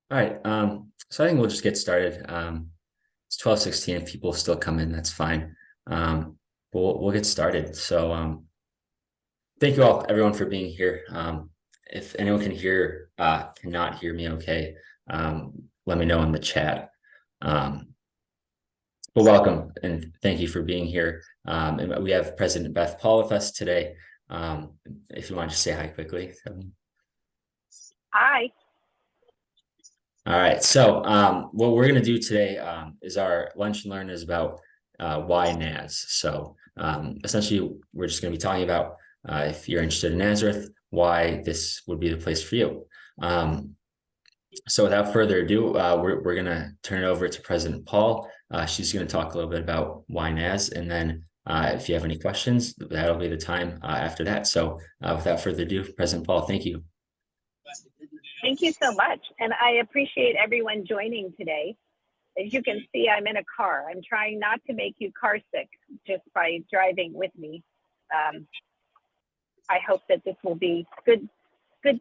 All right. So I think we'll just get started. It's 12:16. If people still come in, that's fine. We'll get started. Thank you all, everyone, for being here. If anyone cannot hear me okay, let me know in the chat. But welcome and thank you for being here. And we have President Beth Paul with us today. If you want to just say hi quickly. Hi. All right. What we're going to do today is our lunch and learn is about why NAS. Essentially, we're just going to be talking about if you're interested in Nazareth, why this would be the place for you. So without further ado, we're going to turn it over to President Paul. She's going to talk a little bit about why NAS, and then if you have any questions, that'll be the time after that. So without further ado, President Paul, thank you. Thank you so much. And I appreciate everyone joining today. As you can see, I'm in a car. I'm trying not to make you car sick just by driving with me. I hope that this will be good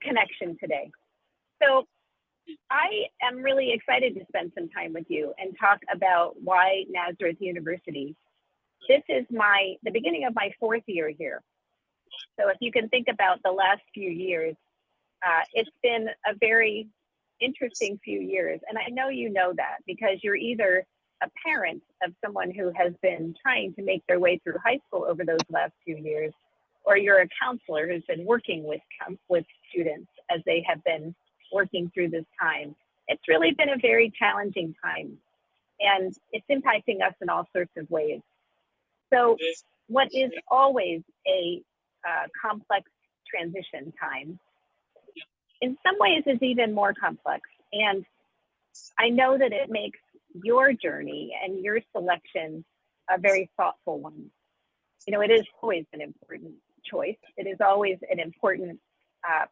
connection today. So I am really excited to spend some time with you and talk about why Nazareth University. This is the beginning of my 4th year here. So if you can think about the last few years, it's been a very interesting few years. And I know you know that because you're either a parent of someone who has been trying to make their way through high school over those last few years, or you're a counselor who's been working with students as they have been working through this time. It's really been a very challenging time, and it's impacting us in all sorts of ways. So what is always a complex transition time, in some ways is even more complex. And I know that it makes your journey and your selection a very thoughtful one. You know, it is always an important choice. It is always an important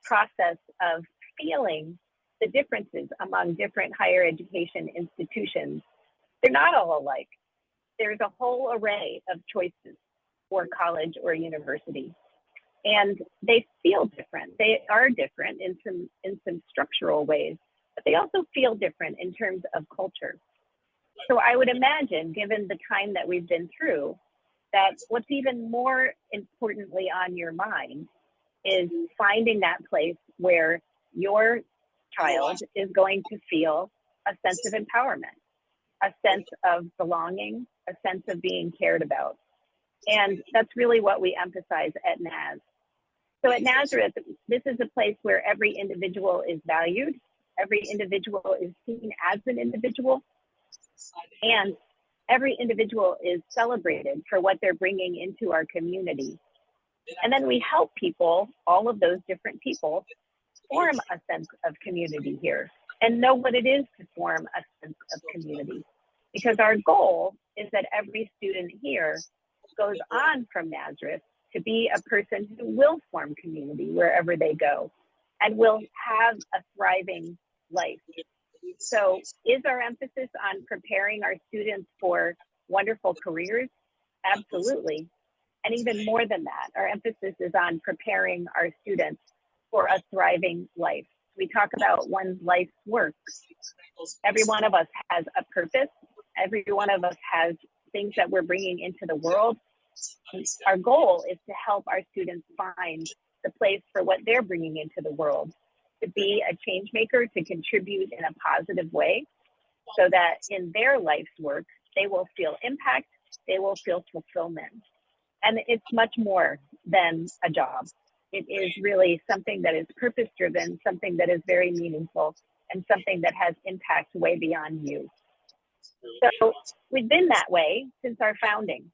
process of feeling the differences among different higher education institutions. They're not all alike. There's a whole array of choices for college or university. And they feel different. They are different in some structural ways, but they also feel different in terms of culture. So I would imagine, given the time that we've been through, that what's even more importantly on your mind is finding that place where your child is going to feel a sense of empowerment, a sense of belonging, a sense of being cared about. And that's really what we emphasize at NAS. So at Nazareth, this is a place where every individual is valued, every individual is seen as an individual, and every individual is celebrated for what they're bringing into our community. And then we help people, all of those different people, form a sense of community here and know what it is to form a sense of community. Because our goal is that every student here goes on from Nazareth to be a person who will form community wherever they go and will have a thriving life. So is our emphasis on preparing our students for wonderful careers? Absolutely. And even more than that, our emphasis is on preparing our students for a thriving life. We talk about one's life's work. Every one of us has a purpose. Every one of us has things that we're bringing into the world. Our goal is to help our students find the place for what they're bringing into the world, to be a change maker, to contribute in a positive way, so that in their life's work, they will feel impact, they will feel fulfillment. And it's much more than a job. It is really something that is purpose-driven, something that is very meaningful, and something that has impact way beyond you. So we've been that way since our founding.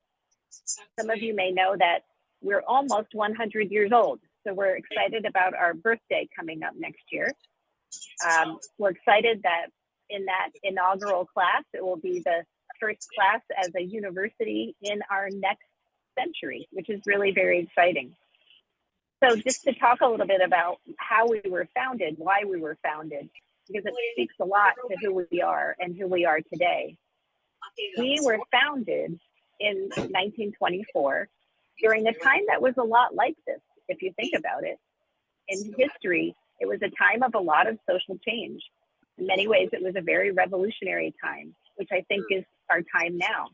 Some of you may know that we're almost 100 years old. So we're excited about our birthday coming up next year. We're excited that in that inaugural class, it will be the first class as a university in our next century, which is really very exciting. So just to talk a little bit about how we were founded, why we were founded, because it speaks a lot to who we are and who we are today. We were founded in 1924 during a time that was a lot like this, if you think about it. In history, it was a time of a lot of social change. In many ways, it was a very revolutionary time, which I think is our time now.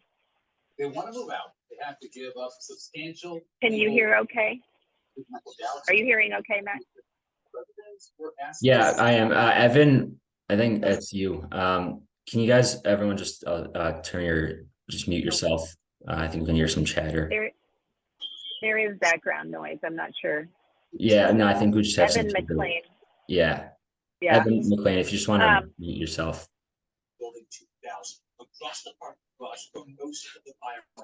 They want to move out. They have to give up substantial. Can you hear okay? Are you hearing okay, Matt? Yeah, I am. Evan, I think that's you. Can you guys, everyone, just just mute yourself? I think we can hear some chatter. There is background noise. I'm not sure. Yeah, no, I think we just have Evan some. McLean. Yeah. Yeah. Evan McLean, if you just want to mute yourself.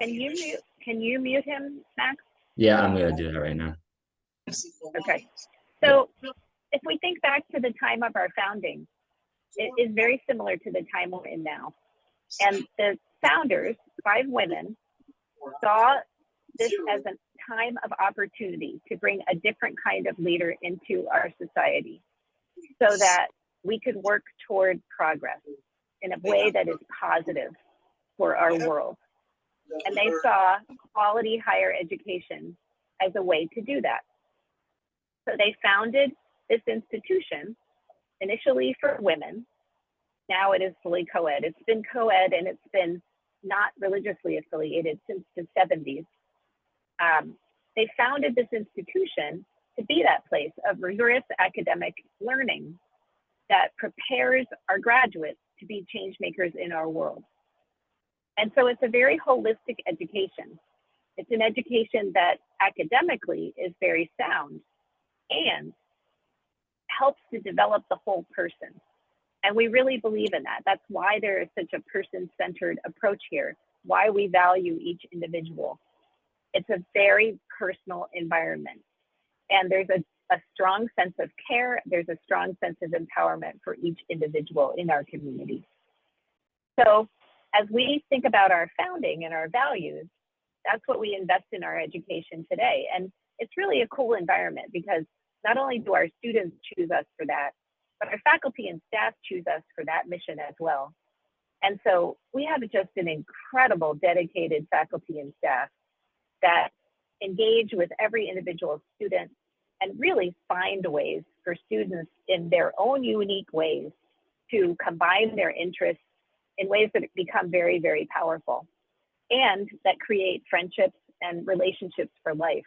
Can you mute him, Max? Yeah, I'm gonna do that right now. Okay. So if we think back to the time of our founding, it is very similar to the time we're in now. And the founders, 5 women, saw this as a time of opportunity to bring a different kind of leader into our society so that we could work toward progress in a way that is positive for our world. And they saw quality higher education as a way to do that. So they founded this institution initially for women. Now it is fully co-ed. It's been co-ed and it's been not religiously affiliated since the 70s. They founded this institution to be that place of rigorous academic learning that prepares our graduates to be change makers in our world. And so it's a very holistic education. It's an education that academically is very sound and helps to develop the whole person. And we really believe in that. That's why there is such a person-centered approach here, why we value each individual. It's a very personal environment. And there's a strong sense of care. There's a strong sense of empowerment for each individual in our community. So as we think about our founding and our values, that's what we invest in our education today. And it's really a cool environment because not only do our students choose us for that, but our faculty and staff choose us for that mission as well. And so we have just an incredible dedicated faculty and staff that engage with every individual student and really find ways for students in their own unique ways to combine their interests in ways that become very, very powerful and that create friendships and relationships for life.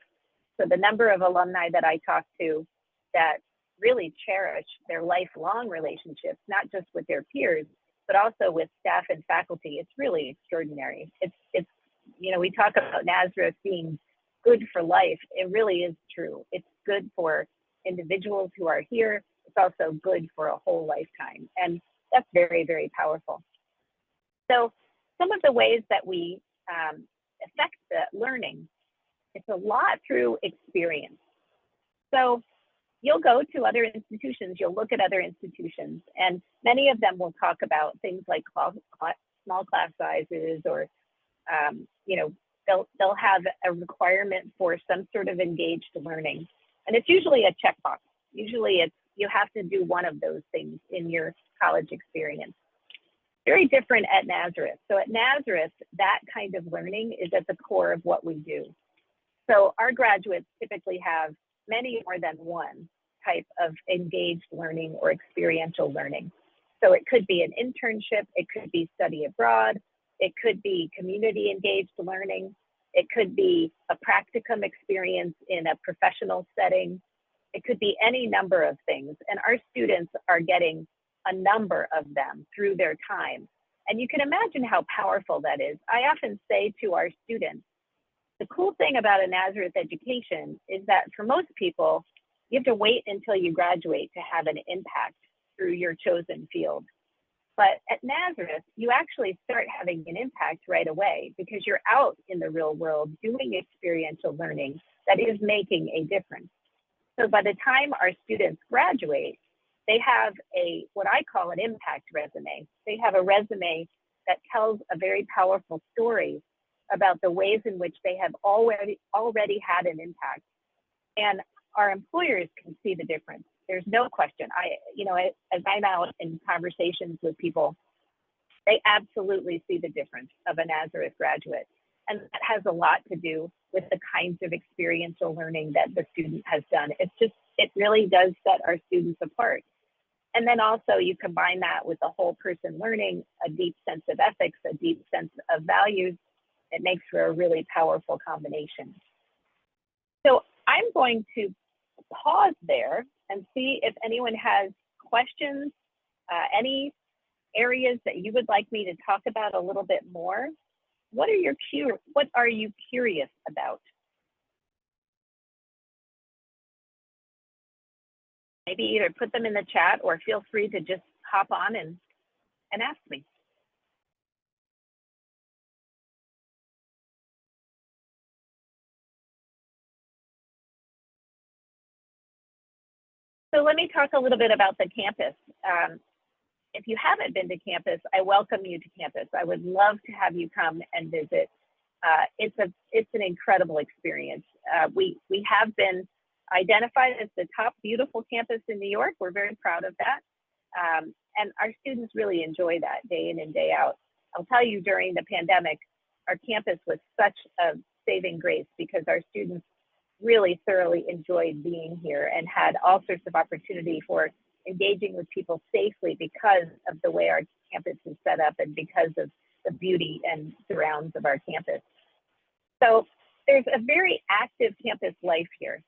So the number of alumni that I talk to that really cherish their lifelong relationships, not just with their peers, but also with staff and faculty, it's really extraordinary. It's you know, we talk about Nazareth being good for life. It really is true. It's good for individuals who are here. It's also good for a whole lifetime. And that's very, very powerful. So some of the ways that we affect the learning, it's a lot through experience. So you'll go to other institutions, you'll look at other institutions, and many of them will talk about things like small class sizes or, you know, they'll have a requirement for some sort of engaged learning. And it's usually a checkbox. Usually it's, you have to do one of those things in your college experience. Very different at Nazareth. So at Nazareth, that kind of learning is at the core of what we do. So our graduates typically have many more than one type of engaged learning or experiential learning. So it could be an internship, it could be study abroad, it could be community engaged learning, it could be a practicum experience in a professional setting, it could be any number of things. And our students are getting a number of them through their time. And you can imagine how powerful that is. I often say to our students, the cool thing about a Nazareth education is that for most people, you have to wait until you graduate to have an impact through your chosen field. But at Nazareth, you actually start having an impact right away because you're out in the real world doing experiential learning that is making a difference. So by the time our students graduate, they have what I call an impact resume. They have a resume that tells a very powerful story about the ways in which they have already had an impact. And our employers can see the difference. There's no question. As I'm out in conversations with people, they absolutely see the difference of a Nazareth graduate. And that has a lot to do with the kinds of experiential learning that the student has done. It really does set our students apart. And then also you combine that with the whole person learning, a deep sense of ethics, a deep sense of values. It makes for a really powerful combination. So I'm going to pause there and see if anyone has questions, any areas that you would like me to talk about a little bit more. What are you curious about? Maybe either put them in the chat or feel free to just hop on and ask me. So let me talk a little bit about the campus. If you haven't been to campus, I welcome you to campus. I would love to have you come and visit. It's an incredible experience. We have been identified as the top beautiful campus in New York. We're very proud of that. And our students really enjoy that day in and day out. I'll tell you, during the pandemic, our campus was such a saving grace because our students really thoroughly enjoyed being here and had all sorts of opportunity for engaging with people safely because of the way our campus is set up and because of the beauty and surrounds of our campus. So there's a very active campus life here.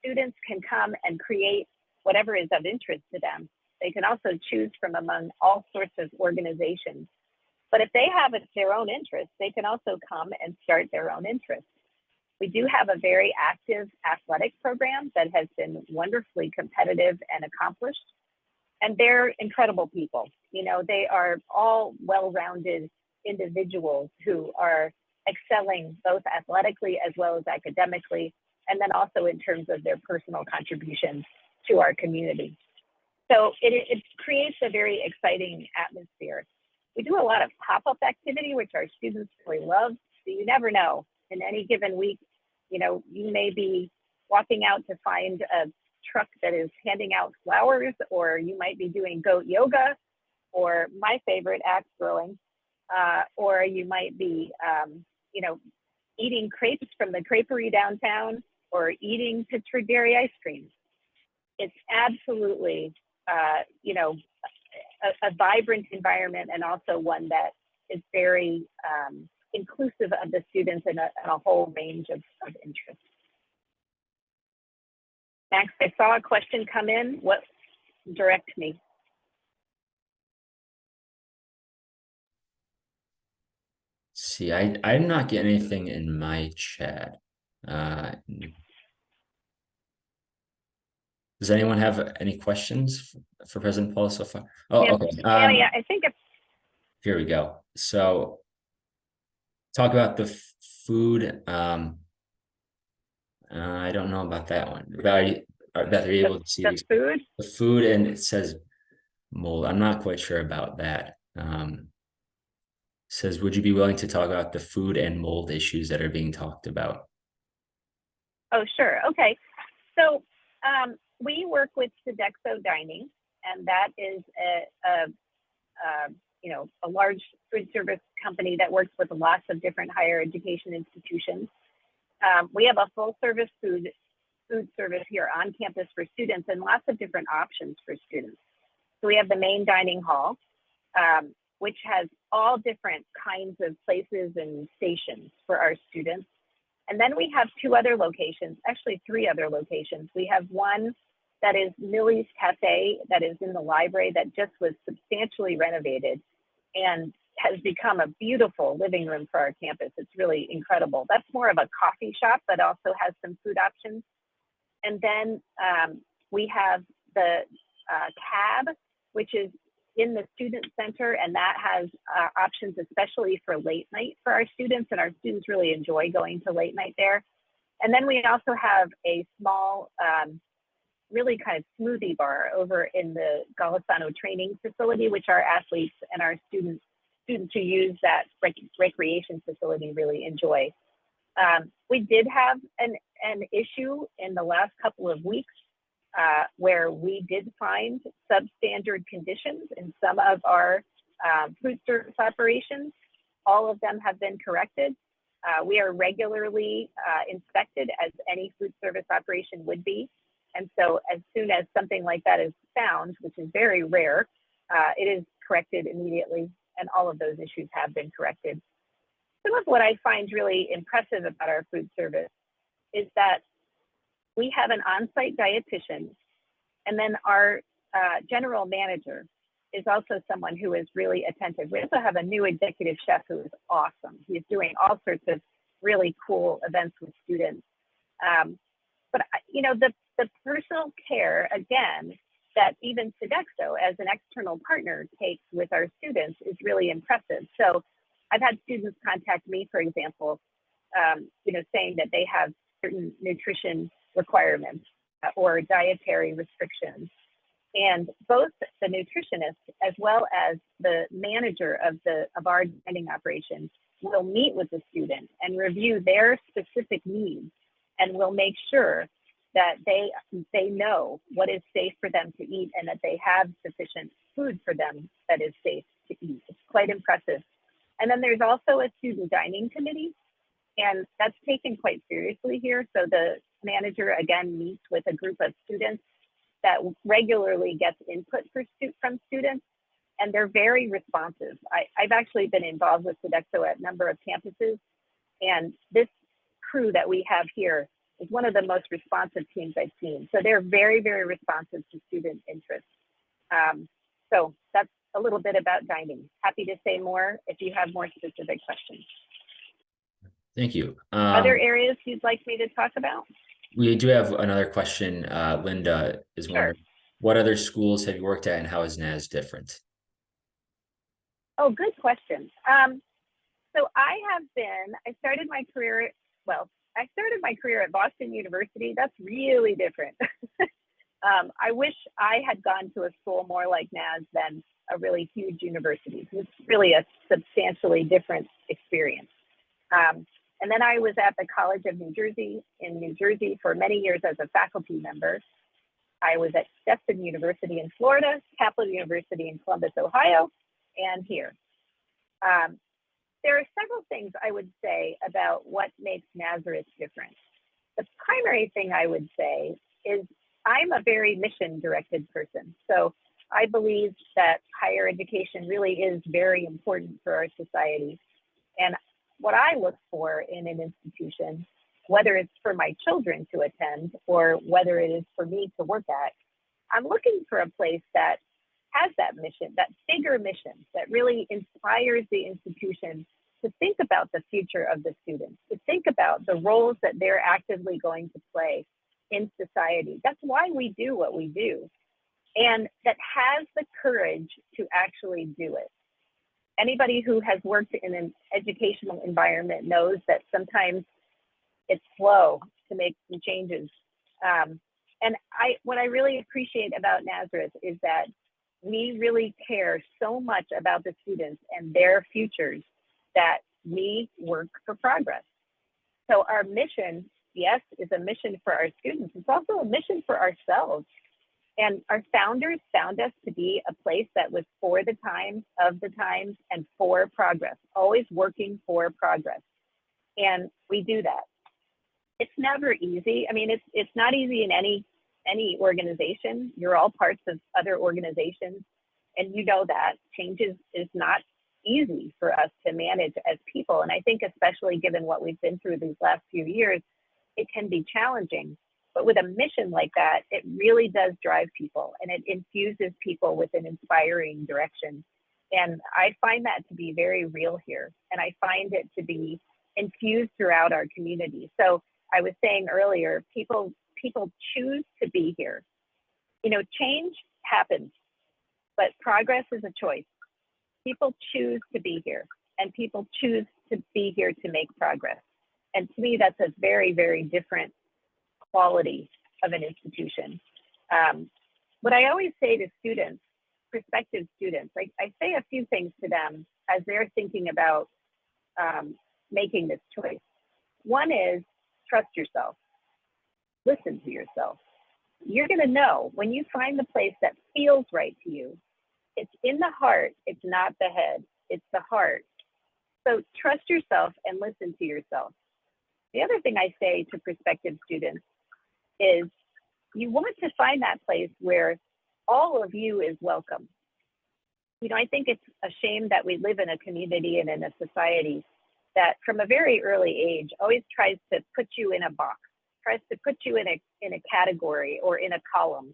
Students can come and create whatever is of interest to them. They can also choose from among all sorts of organizations. But if they have their own interests, they can also come and start their own interests. We do have a very active athletic program that has been wonderfully competitive and accomplished. And they're incredible people. You know, they are all well-rounded individuals who are excelling both athletically as well as academically, and then also in terms of their personal contributions to our community. So it creates a very exciting atmosphere. We do a lot of pop-up activity, which our students really love. So you never know. In any given week, you know, you may be walking out to find a truck that is handing out flowers, or you might be doing goat yoga, or my favorite, axe throwing, or you might be, you know, eating crepes from the creperie downtown, or eating Pittsburgh dairy ice cream. It's absolutely, you know, a vibrant environment, and also one that is very inclusive of the students in a whole range of interests. Max, I saw a question come in. What, direct me? See, I'm not getting anything in my chat. Does anyone have any questions for President Paul so far? Oh, Yeah, okay. yeah, I think Here we go. So talk about the food. I don't know about that one. That they're able to see the food. the food, and it says mold. I'm not quite sure about that. Says, would you be willing to talk about the food and mold issues that are being talked about? Oh, sure. Okay. So we work with Sodexo Dining, and that is you know, a large food service company that works with lots of different higher education institutions. We have a full service food service here on campus for students, and lots of different options for students. So we have the main dining hall, which has all different kinds of places and stations for our students. And then we have two other locations, actually three other locations. We have one that is Millie's Cafe, that is in the library, that just was substantially renovated and has become a beautiful living room for our campus. It's really incredible. That's more of a coffee shop, but also has some food options. And then we have the Cab, which is in the student center, and that has options especially for late night for our students, and our students really enjoy going to late night there. And then we also have a small, really kind of smoothie bar over in the Golisano training facility, which our athletes and our students who use that recreation facility really enjoy. We did have an issue in the last couple of weeks where we did find substandard conditions in some of our food service operations. All of them have been corrected. We are regularly inspected, as any food service operation would be. And so as soon as something like that is found, which is very rare, it is corrected immediately, and all of those issues have been corrected. Some of what I find really impressive about our food service is that we have an on-site dietitian, and then our general manager is also someone who is really attentive. We also have a new executive chef who is awesome. He's doing all sorts of really cool events with students. But you know, the personal care, again, that even Sodexo as an external partner takes with our students is really impressive. So I've had students contact me, for example, you know, saying that they have certain nutrition requirements or dietary restrictions. And both the nutritionist as well as the manager of our dining operation will meet with the student and review their specific needs, and will make sure that they know what is safe for them to eat and that they have sufficient food for them that is safe to eat. It's quite impressive. And then there's also a student dining committee, and that's taken quite seriously here. So the manager, again, meets with a group of students that regularly gets input from students, and they're very responsive. I've actually been involved with Sodexo at a number of campuses, and this crew that we have here is one of the most responsive teams I've seen. So they're very, very responsive to student interest. So that's a little bit about dining. Happy to say more if you have more specific questions. Thank you. Other areas you'd like me to talk about? We do have another question. Linda is wondering, Sure. what other schools have you worked at, and how is NAS different? Oh, good question. So I started my career at Boston University. That's really different. I wish I had gone to a school more like NAS than a really huge university. It's really a substantially different experience. And then I was at the College of New Jersey in New Jersey for many years as a faculty member. I was at Stetson University in Florida, Capital University in Columbus, Ohio, and here. There are several things I would say about what makes Nazareth different. The primary thing I would say is I'm a very mission-directed person. So I believe that higher education really is very important for our society. And what I look for in an institution, whether it's for my children to attend or whether it is for me to work at, I'm looking for a place that has that mission, that bigger mission, that really inspires the institution to think about the future of the students, to think about the roles that they're actively going to play in society. That's why we do what we do, and that has the courage to actually do it. Anybody who has worked in an educational environment knows that sometimes it's slow to make some changes. And what I really appreciate about Nazareth is that we really care so much about the students and their futures that we work for progress. So our mission, yes, is a mission for our students. It's also a mission for ourselves. And our founders found us to be a place that was for the times, of the times, and for progress, always working for progress. And we do that. It's never easy. I mean, it's not easy in any organization. You're all parts of other organizations, and you know that change is not easy for us to manage as people. And I think especially given what we've been through these last few years, it can be challenging. But with a mission like that, it really does drive people, and it infuses people with an inspiring direction. And I find that to be very real here. And I find it to be infused throughout our community. So I was saying earlier, people choose to be here. You know, change happens, but progress is a choice. People choose to be here, and people choose to be here to make progress. And to me, that's a very, very different quality of an institution. What I always say to students, prospective students, I say a few things to them as they're thinking about making this choice. One is trust yourself. Listen to yourself. You're going to know when you find the place that feels right to you. It's in the heart. It's not the head. It's the heart. So trust yourself and listen to yourself. The other thing I say to prospective students is you want to find that place where all of you is welcome. You know, I think it's a shame that we live in a community and in a society that from a very early age always tries to put you in a box, tries to put you in a category or in a column,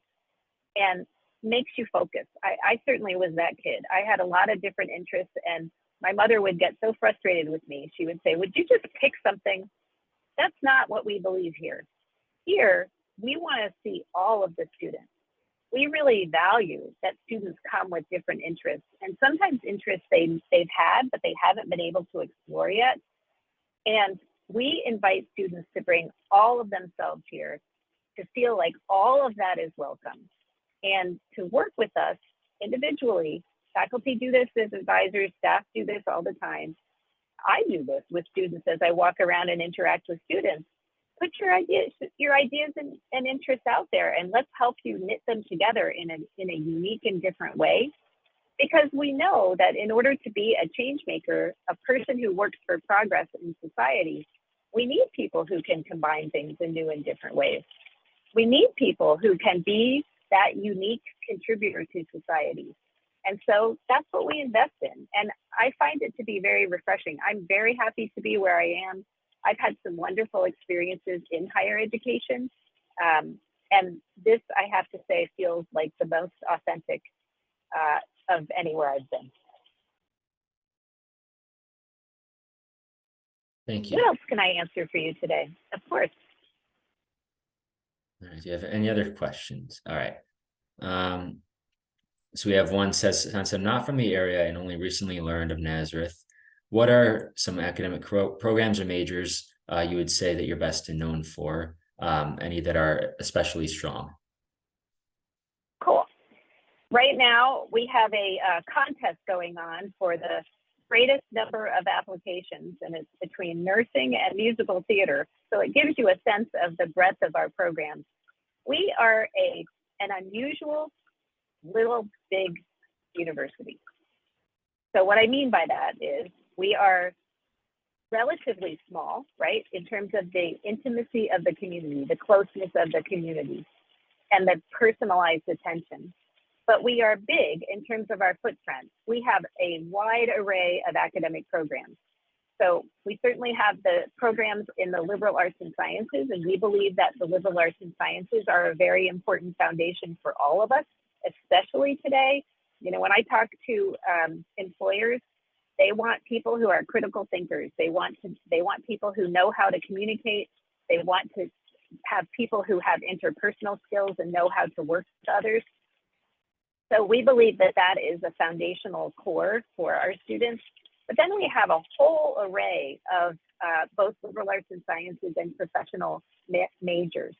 and makes you focus. I certainly was that kid. I had a lot of different interests, and my mother would get so frustrated with me. She would say, would you just pick something? That's not what we believe here. Here, we want to see all of the students. We really value that students come with different interests, and sometimes interests they've had, but they haven't been able to explore yet. And we invite students to bring all of themselves here, to feel like all of that is welcome, and to work with us individually. Faculty do this as advisors, staff do this all the time. I do this with students as I walk around and interact with students. Put your ideas and interests out there, and let's help you knit them together in a unique and different way. Because we know that in order to be a change maker, a person who works for progress in society, we need people who can combine things in new and different ways. We need people who can be that unique contributor to society. And so that's what we invest in. And I find it to be very refreshing. I'm very happy to be where I am. I've had some wonderful experiences in higher education. And this, I have to say, feels like the most authentic of anywhere I've been. Thank you. What else can I answer for you today? Of course. All right, do you have any other questions? All right. So we have one says, since I'm not from the area and only recently learned of Nazareth, what are some academic programs or majors you would say that you're best known for, any that are especially strong? Cool. Right now, we have a contest going on for the greatest number of applications, and it's between nursing and musical theater. So it gives you a sense of the breadth of our programs. We are an unusual little big university. So what I mean by that is we are relatively small, right, in terms of the intimacy of the community, the closeness of the community, and the personalized attention. But we are big in terms of our footprint. We have a wide array of academic programs. So we certainly have the programs in the liberal arts and sciences, and we believe that the liberal arts and sciences are a very important foundation for all of us, especially today. You know, when I talk to employers, they want people who are critical thinkers. They want people who know how to communicate. They want to have people who have interpersonal skills and know how to work with others. So we believe that that is a foundational core for our students. But then we have a whole array of both liberal arts and sciences and professional majors.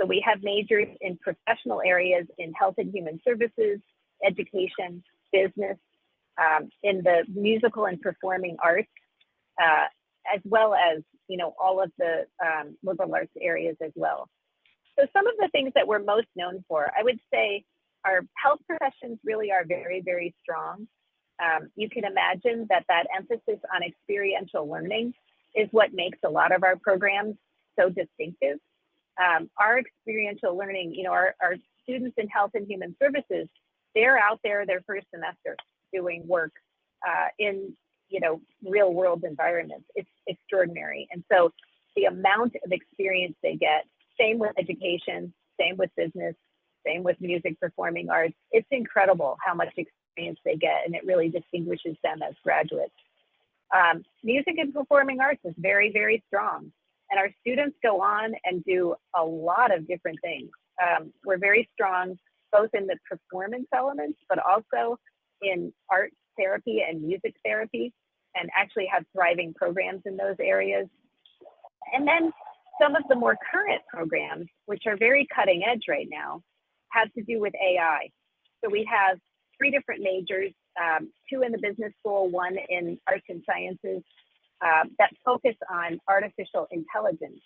So we have majors in professional areas in health and human services, education, business, in the musical and performing arts, as well as, you know, all of the liberal arts areas as well. So some of the things that we're most known for, I would say our health professions really are very, very strong. You can imagine that that emphasis on experiential learning is what makes a lot of our programs so distinctive. Our experiential learning, you know, our students in health and human services, they're out there their first semester doing work in, you know, real world environments. It's extraordinary. And so the amount of experience they get, same with education, same with business, same with music, performing arts, it's incredible how much experience they get, and it really distinguishes them as graduates. Music and performing arts is very, very strong. And our students go on and do a lot of different things. We're very strong both in the performance elements, but also in art therapy and music therapy, and actually have thriving programs in those areas. And then some of the more current programs, which are very cutting edge right now, have to do with AI. So we have 3 different majors, 2 in the business school, 1 in arts and sciences, that focus on artificial intelligence.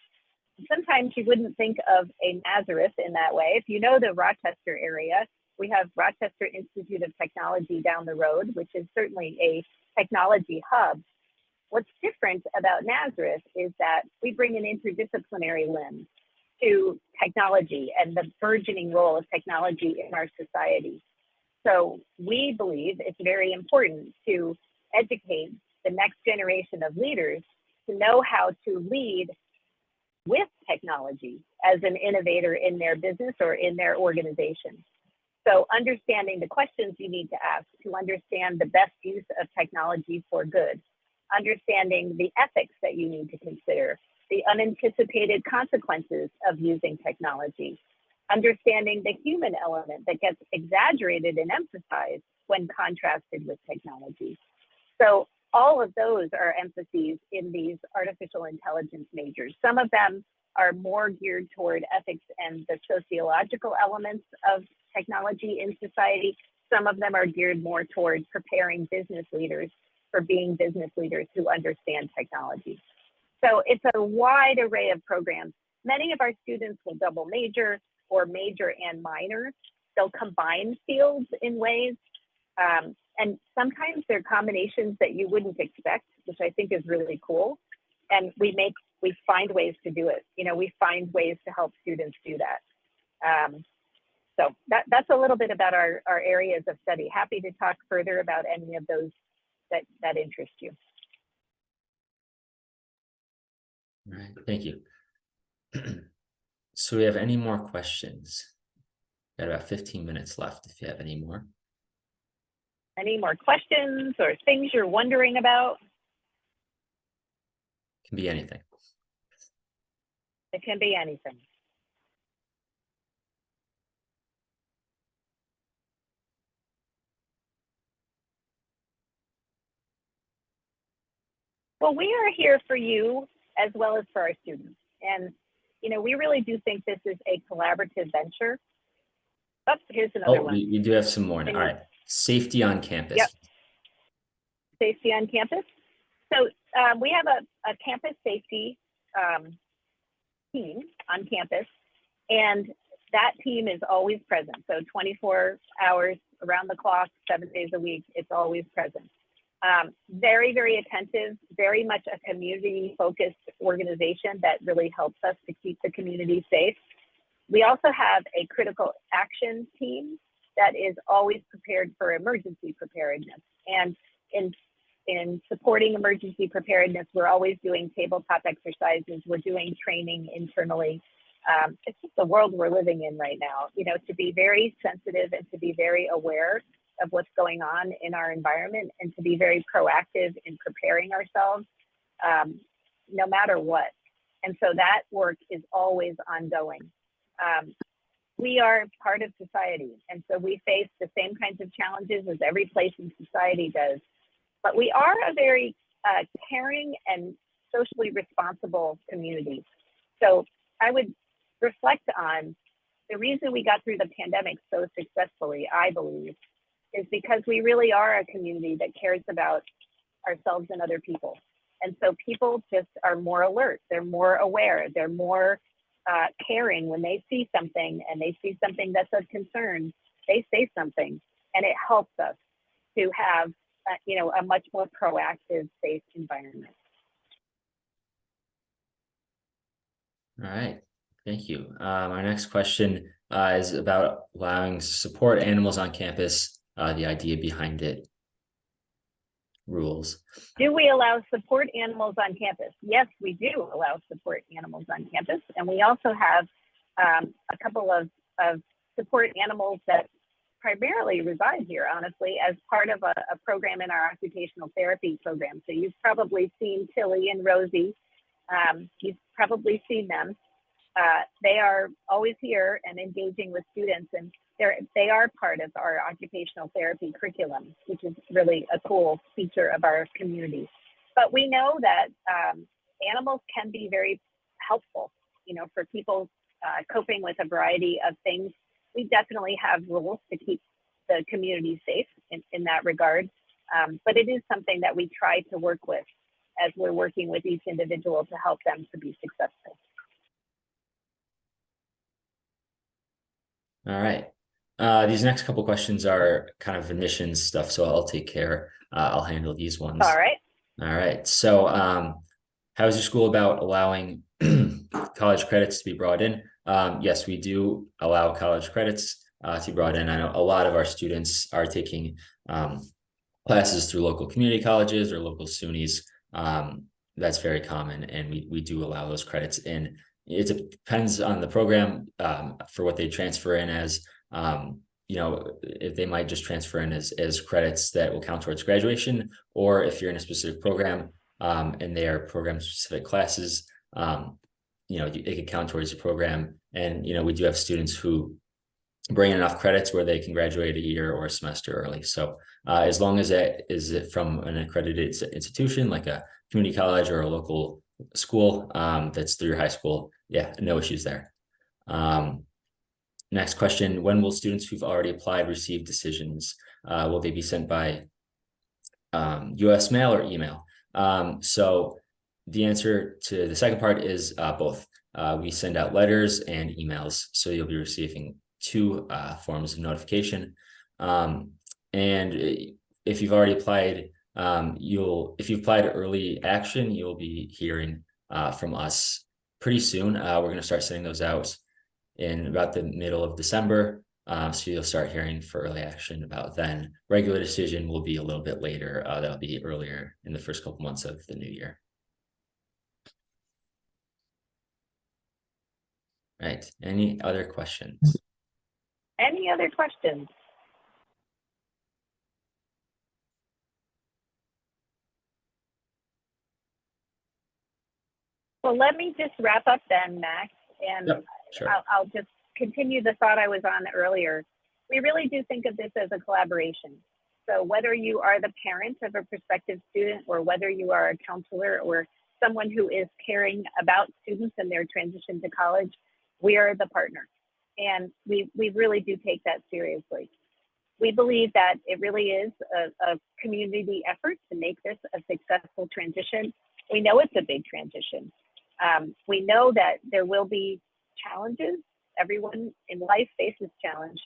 Sometimes you wouldn't think of a Nazareth in that way. If you know the Rochester area, we have Rochester Institute of Technology down the road, which is certainly a technology hub. What's different about Nazareth is that we bring an interdisciplinary lens. to technology and the burgeoning role of technology in our society. So we believe it's very important to educate the next generation of leaders to know how to lead with technology as an innovator in their business or in their organization. So understanding the questions you need to ask to understand the best use of technology for good, understanding the ethics that you need to consider, the unanticipated consequences of using technology, understanding the human element that gets exaggerated and emphasized when contrasted with technology. So all of those are emphases in these artificial intelligence majors. Some of them are more geared toward ethics and the sociological elements of technology in society. Some of them are geared more toward preparing business leaders for being business leaders who understand technology. So it's a wide array of programs. Many of our students will double major or major and minor. They'll combine fields in ways. And sometimes they're combinations that you wouldn't expect, which I think is really cool. And we find ways to do it. You know, we find ways to help students do that. So that's a little bit about our areas of study. Happy to talk further about any of those that interest you. All right, thank you. So we have any more questions? Got about 15 minutes left if you have any more. Any more questions or things you're wondering about? Can be anything. It can be anything. Well, we are here for you as well as for our students. And, you know, we really do think this is a collaborative venture. Oh, here's another one. We do have some more. All right. Safety on campus. Yep. Safety on campus. So we have a campus safety team on campus, and that team is always present. So 24 hours around the clock, 7 days a week, it's always present. Very, very attentive, very much a community-focused organization that really helps us to keep the community safe. We also have a critical action team that is always prepared for emergency preparedness. And in supporting emergency preparedness, we're always doing tabletop exercises. We're doing training internally. It's just the world we're living in right now, you know, to be very sensitive and to be very aware of what's going on in our environment and to be very proactive in preparing ourselves, no matter what. And so that work is always ongoing. We are part of society, and so we face the same kinds of challenges as every place in society does. But we are a very caring and socially responsible community. So I would reflect on the reason we got through the pandemic so successfully, I believe, is because we really are a community that cares about ourselves and other people. And so people just are more alert, they're more aware, they're more caring when they see something and they see something that's of concern, they say something, and it helps us to have you know, a much more proactive, safe environment. All right, thank you. Our next question is about allowing support animals on campus, the idea behind it, rules. Do we allow support animals on campus? Yes, we do allow support animals on campus. And we also have a couple of support animals that primarily reside here, honestly, as part of a program in our occupational therapy program. So you've probably seen Tilly and Rosie. You've probably seen them. They are always here and engaging with students, and they are part of our occupational therapy curriculum, which is really a cool feature of our community. But we know that animals can be very helpful, you know, for people coping with a variety of things. We definitely have rules to keep the community safe in that regard. But it is something that we try to work with as we're working with each individual to help them to be successful. All right. These next couple questions are kind of admissions stuff, so I'll take care. I'll handle these ones. All right. All right. So how is your school about allowing college credits to be brought in. Yes, we do allow college credits to be brought in. I know a lot of our students are taking classes through local community colleges or local SUNYs. That's very common, and we do allow those credits in. It depends on the program for what they transfer in as. If they might just transfer in as credits that will count towards graduation, or if you're in a specific program and they are program specific classes, it can count towards your program. And, we do have students who bring in enough credits where they can graduate a year or a semester early. So as long as it is from an accredited institution, like a community college or a local school that's through your high school, yeah, no issues there. Next question, when will students who've already applied receive decisions? Will they be sent by US mail or email? So the answer to the second part is both. We send out letters and emails, so you'll be receiving two forms of notification. And if you've already applied, if you've applied early action, you'll be hearing from us pretty soon. We're going to start sending those out in about the middle of December. So you'll start hearing for early action about then. Regular decision will be a little bit later. That'll be earlier in the first couple months of the new year. Right. Any other questions? Any other questions? Well, let me just wrap up then, Max, and Yep, sure. I'll just continue the thought I was on earlier. We really do think of this as a collaboration. So whether you are the parent of a prospective student, or whether you are a counselor or someone who is caring about students and their transition to college, we are the partner. And we really do take that seriously. We believe that it really is a community effort to make this a successful transition. We know it's a big transition. We know that there will be challenges. Everyone in life faces challenge,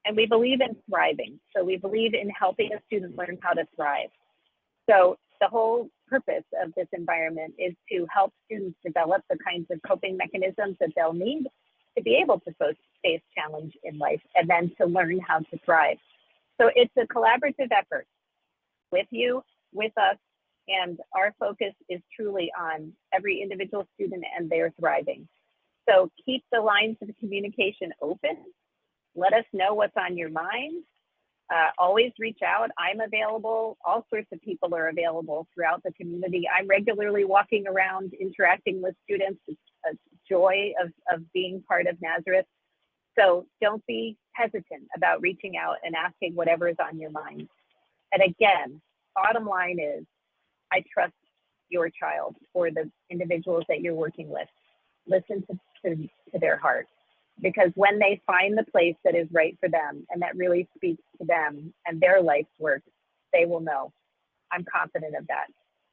and we believe in thriving. So we believe in helping a student learn how to thrive. So the whole purpose of this environment is to help students develop the kinds of coping mechanisms that they'll need to be able to face challenge in life, and then to learn how to thrive. So it's a collaborative effort with you, with us, and our focus is truly on every individual student and their thriving. So keep the lines of communication open. Let us know what's on your mind. Always reach out. I'm available. All sorts of people are available throughout the community. I'm regularly walking around interacting with students. It's a joy of being part of Nazareth. So don't be hesitant about reaching out and asking whatever is on your mind. And again, bottom line is, I trust your child or the individuals that you're working with. Listen to their heart, because when they find the place that is right for them and that really speaks to them and their life's work, they will know. I'm confident of that.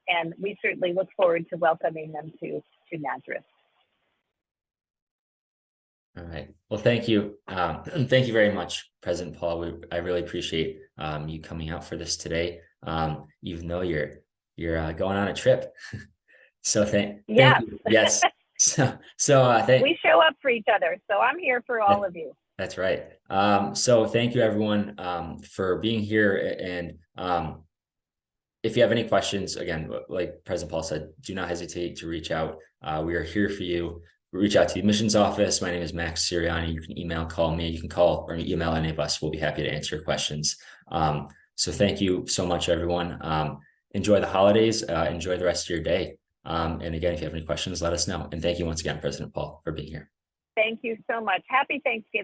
And we certainly look forward to welcoming them to Nazareth. All right. Well, thank you. Thank you very much, President Paul. I really appreciate you coming out for this today, even though you're going on a trip. So thank you. Yes. We show up for each other, so I'm here for all of you. That's right. So thank you, everyone, for being here. And if you have any questions, again, like President Paul said, do not hesitate to reach out. We are here for you. Reach out to the admissions office. My name is Max Siriani. You can email, call me. You can call or email any of us. We'll be happy to answer your questions. So thank you so much, everyone. Enjoy the holidays. Enjoy the rest of your day. And again, if you have any questions, let us know. And thank you once again, President Paul, for being here. Thank you so much. Happy Thanksgiving.